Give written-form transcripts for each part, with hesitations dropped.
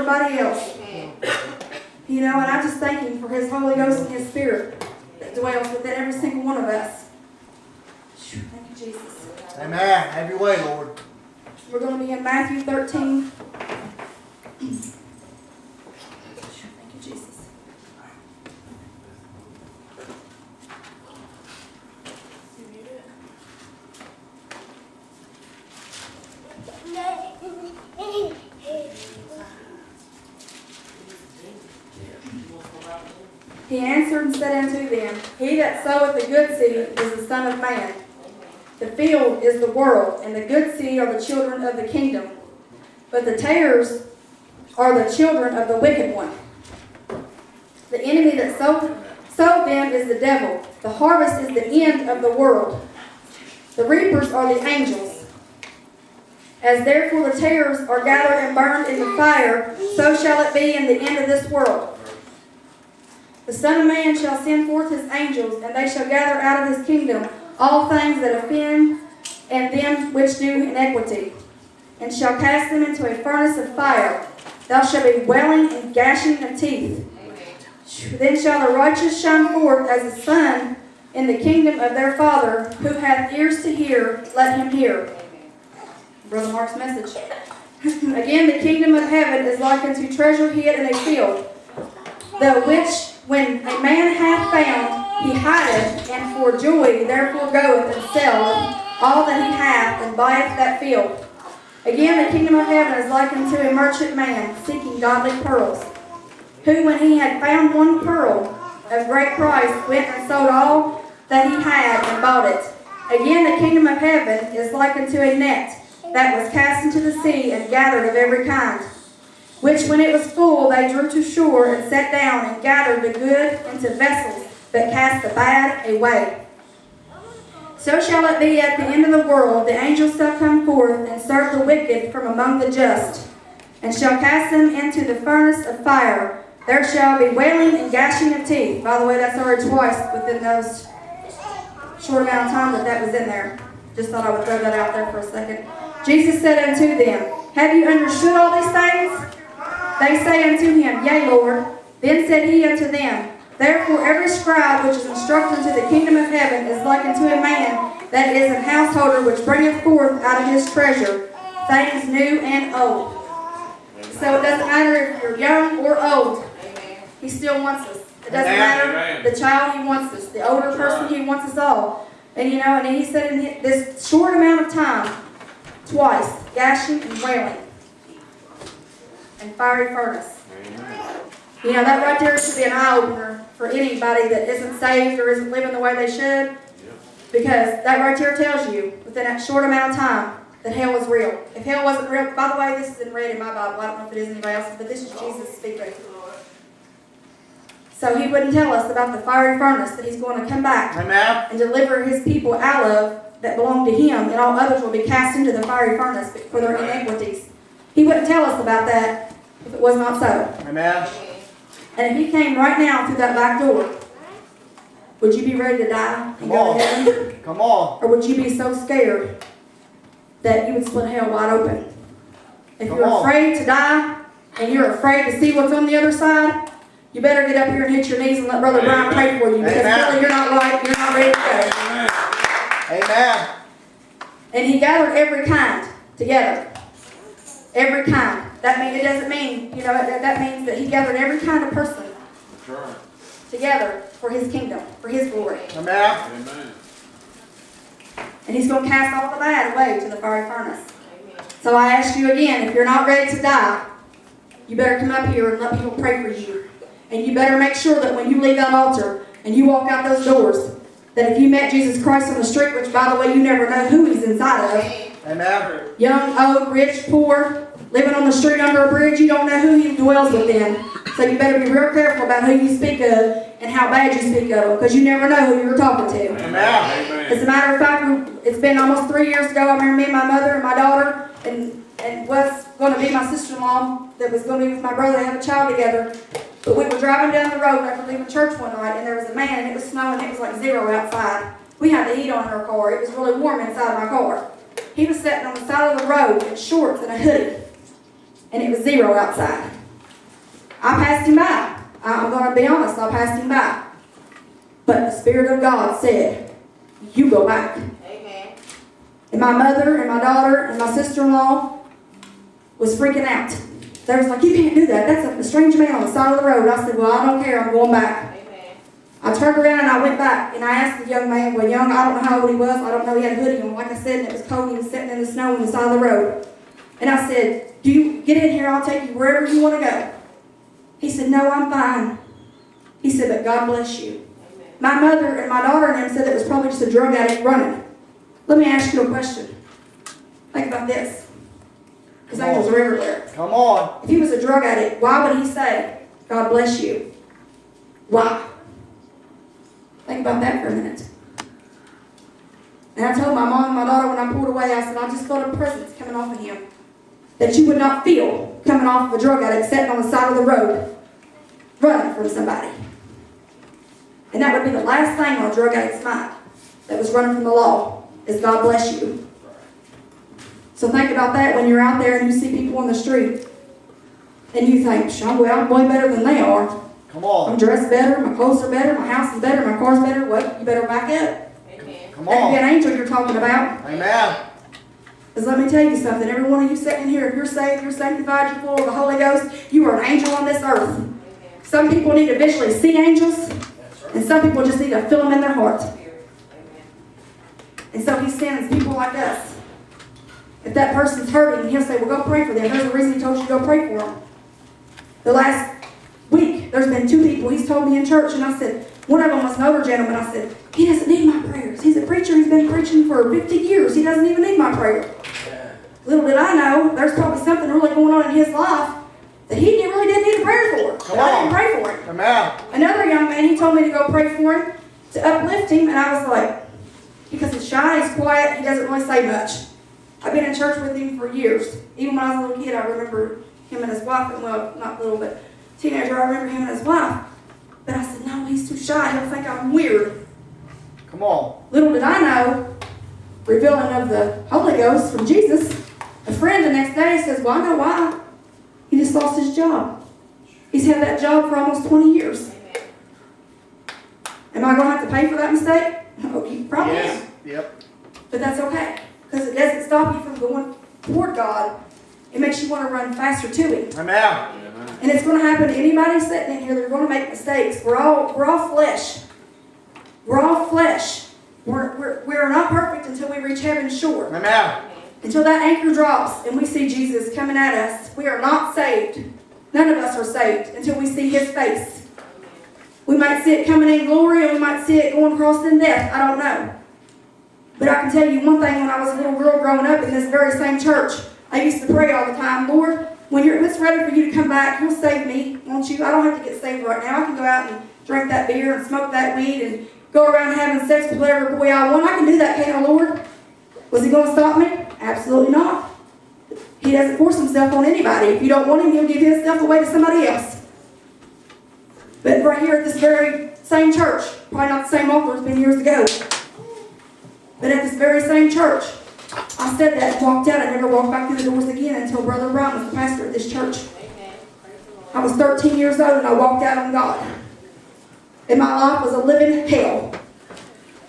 somebody else. You know, and I just thank Him for His Holy Ghost and His Spirit that dwells within every single one of us. Thank you, Jesus. Amen. Have your way, Lord. We're going to be in Matthew 13. Thank you, Jesus. He answered and said unto them, He that soweth the good seed is the Son of Man. The field is the world, and the good seed are the children of the kingdom. But the tares are the children of the wicked one. The enemy that sowed them is the devil. The harvest is the end of the world. The reapers are the angels. As therefore the tares are gathered and burned in the fire, so shall it be in the end of this world. The Son of Man shall send forth His angels, and they shall gather out of His kingdom all things that offend and them which do iniquity, and shall cast them into a furnace of fire. Thou shalt be wailing and gnashing of teeth. Then shall the righteous shine forth as the sun in the kingdom of their Father. Who hath ears to hear, let him hear. Brother Mark's message. Again, the kingdom of heaven is like unto treasure hid in a field, the which when a man hath found, he hideth, and for joy therefore goeth and selleth all that he hath, and buyeth that field. Again, the kingdom of heaven is like unto a merchant man seeking godly pearls, who, when he had found one pearl of great price, went and sold all that he had and bought it. Again, the kingdom of heaven is like unto a net that was cast into the sea and gathered of every kind, which when it was full they drew to shore and sat down and gathered the good into vessels, but cast the bad away. So shall it be at the end of the world. The angels shall come forth and serve the wicked from among the just, and shall cast them into the furnace of fire. There shall be wailing and gnashing of teeth. By the way, that's already twice within those short amount of time that was in there. Just thought I would throw that out there for a second. Jesus said unto them, Have you understood all these things? They say unto him, Yea, Lord. Then said he unto them, Therefore every scribe which is instructed unto the kingdom of heaven is like unto a man that is an householder, which bringeth forth out of his treasure things new and old. So it doesn't matter if you're young or old. He still wants us. It doesn't matter the child, He wants us. The older person, He wants us all. And you know, and He said in this short amount of time, twice, gnashing and wailing and fiery furnace. You know, that right there should be an eye-opener for anybody that isn't saved or isn't living the way they should. Because that right there tells you, within that short amount of time, that hell is real. If hell wasn't real, by the way, this isn't read in my Bible. I don't know if it is anybody else's, but this is Jesus speaking. So He wouldn't tell us about the fiery furnace that He's going to come back and deliver His people out of that belong to Him, and all others will be cast into the fiery furnace for their iniquities. He wouldn't tell us about that if it was not so. Amen. And if He came right now through that back door, would you be ready to die and go to heaven? Come on. Or would you be so scared that you would split hell wide open? If you're afraid to die and you're afraid to see what's on the other side, you better get up here and hit your knees and let Brother Brian pray for you, because really you're not right, you're not ready to go. Amen. And He gathered every kind together. Every kind. It doesn't mean, you know, that means that He gathered every kind of person together for His kingdom, for His glory. Amen. And He's going to cast all the bad away to the fiery furnace. So I ask you again, if you're not ready to die, you better come up here and let people pray for you. And you better make sure that when you leave that altar and you walk out those doors, that if you met Jesus Christ on the street, which by the way you never know who He's inside of, Amen. young, old, rich, poor, living on the street under a bridge, you don't know who He dwells within. So you better be real careful about who you speak of and how bad you speak of them, because you never know who you're talking to. Amen. As a matter of fact, it's been almost 3 years ago. I remember me and my mother and my daughter and was going to be my sister-in-law that was going to be with my brother to have a child together. But we were driving down the road after leaving church one night, and there was a man, and it was snowing. It was like 0 outside. We had the heat on in our car. It was really warm inside my car. He was sitting on the side of the road in shorts and a hoodie, and it was 0 outside. I passed him by. I'm going to be honest, I passed him by. But the Spirit of God said, you go back. Amen. And my mother and my daughter and my sister-in-law was freaking out. They was like, you can't do that. That's a strange man on the side of the road. I said, well, I don't care. I'm going back. Amen. I turned around and I went back and I asked the young man, well, young, I don't know how old he was. I don't know. He had a hoodie on, like I said, and it was cold. He was sitting in the snow on the side of the road. And I said, do you get in here? I'll take you wherever you want to go. He said, no, I'm fine. He said, but God bless you. Amen. My mother and my daughter and him said it was probably just a drug addict running. Let me ask you a question. Think about this. Because angels are everywhere. Come on. If he was a drug addict, why would he say, God bless you? Why? Think about that for a minute. And I told my mom and my daughter when I pulled away, I said, I just felt a presence coming off of him that you would not feel coming off of a drug addict sitting on the side of the road running from somebody. And that would be the last thing on a drug addict's mind that was running from the law is God bless you. So think about that when you're out there and you see people on the street and you think, well, I'm way better than they are. Come on. I'm dressed better, my clothes are better, my house is better, my car's better. Well, you better back up. Amen. Come That could be on. an angel you're talking about. Amen. Because let me tell you something, every one of you sitting in here, if you're saved, you're sanctified, you're full of the Holy Ghost, you are an angel on this earth. Amen. Some people need to visually see angels, and some people just need to feel them in their heart. Amen. And so he sends people like us. If that person's hurting, he'll say, well, go pray for them. There's a reason he told you to go pray for them. The last week, there's been 2 people he's told me in church, and I said, one of them was an older gentleman. I said, he doesn't need my prayers. He's a preacher. He's been preaching for 50 years. He doesn't even need my prayer. Little did I know, there's probably something really going on in his life that he really didn't need a prayer for. Come I on. didn't pray for him. Come on. Another young man, he told me to go pray for him, to uplift him, and I was like, because he's shy, he's quiet, he doesn't really say much. I've been in church with him for years. Even when I was a little kid, I remember him and his wife, and well, not little, but teenager, I remember him and his wife. But I said, no, he's too shy, he'll think I'm weird. Come on. Little did I know, revealing of the Holy Ghost from Jesus, a friend the next day says, well, I know why. He just lost his job. He's had that job for almost 20 years. Amen. Am I going to have to pay for that mistake? No, you probably am. Yes. Yep. But that's okay, because it doesn't stop you from going toward God. It makes you want to run faster to Him. Amen. And it's going to happen to anybody sitting in here. They're going to make mistakes. We're all flesh. We're all flesh. We're not perfect until we reach heaven's shore. Amen. Until that anchor drops and we see Jesus coming at us, we are not saved. None of us are saved until we see His face. We might see it coming in glory, and we might see it going across in death. I don't know. But I can tell you one thing. When I was a little girl growing up in this very same church, I used to pray all the time, Lord, when it's ready for you to come back, you'll save me, won't you? I don't have to get saved right now. I can go out and drink that beer and smoke that weed and go around having sex with whatever boy I want. I can do that, can't I, Lord? Was He going to stop me? Absolutely not. He doesn't force Himself on anybody. If you don't want Him, He'll give His stuff away to somebody else. But right here at this very same church, probably not the same altar, it's been years ago, but at this very same church, I said that and walked out. I never walked back through the doors again until Brother Brown was the pastor at this church. Amen. Praise the Lord. I was 13 years old and I walked out on God. And my life was a living hell.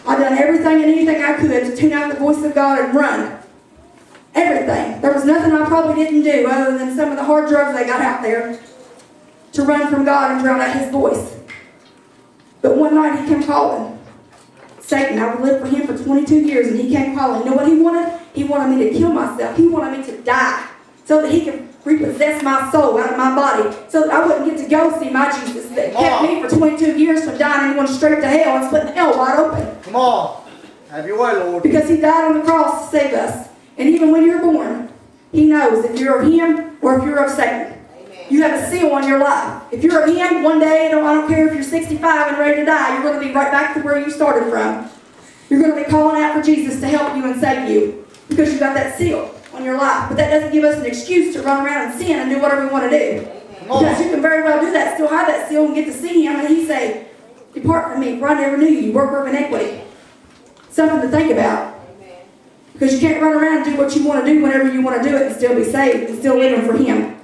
I done everything and anything I could to tune out the voice of God and run. Everything. There was nothing I probably didn't do other than some of the hard drugs they got out there to run from God and drown out His voice. But one night He came calling. Satan, I would live for him for 22 years, and he came calling. You know what he wanted? He wanted me to kill myself. He wanted me to die so that he could repossess my soul out of my body, so that I wouldn't get to go see my Jesus that kept me for 22 years from dying and going straight to hell and splitting hell wide open. Come on. Have your way, Lord. Because He died on the cross to save us. And even when you're born, He knows if you're of Him or if you're of Satan. You have a seal on your life. If you're of Him, one day, I don't care if you're 65 and ready to die, you're going to be right back to where you started from. You're going to be calling out for Jesus to help you and save you because you've got that seal on your life. But that doesn't give us an excuse to run around and sin and do whatever we want to do. Because you can very well do that, still have that seal and get to see Him, and He say, depart from me, for I never knew you, you worker of iniquity. Something to think about. Because you can't run around and do what you want to do whenever you want to do it and still be saved and still living for Him.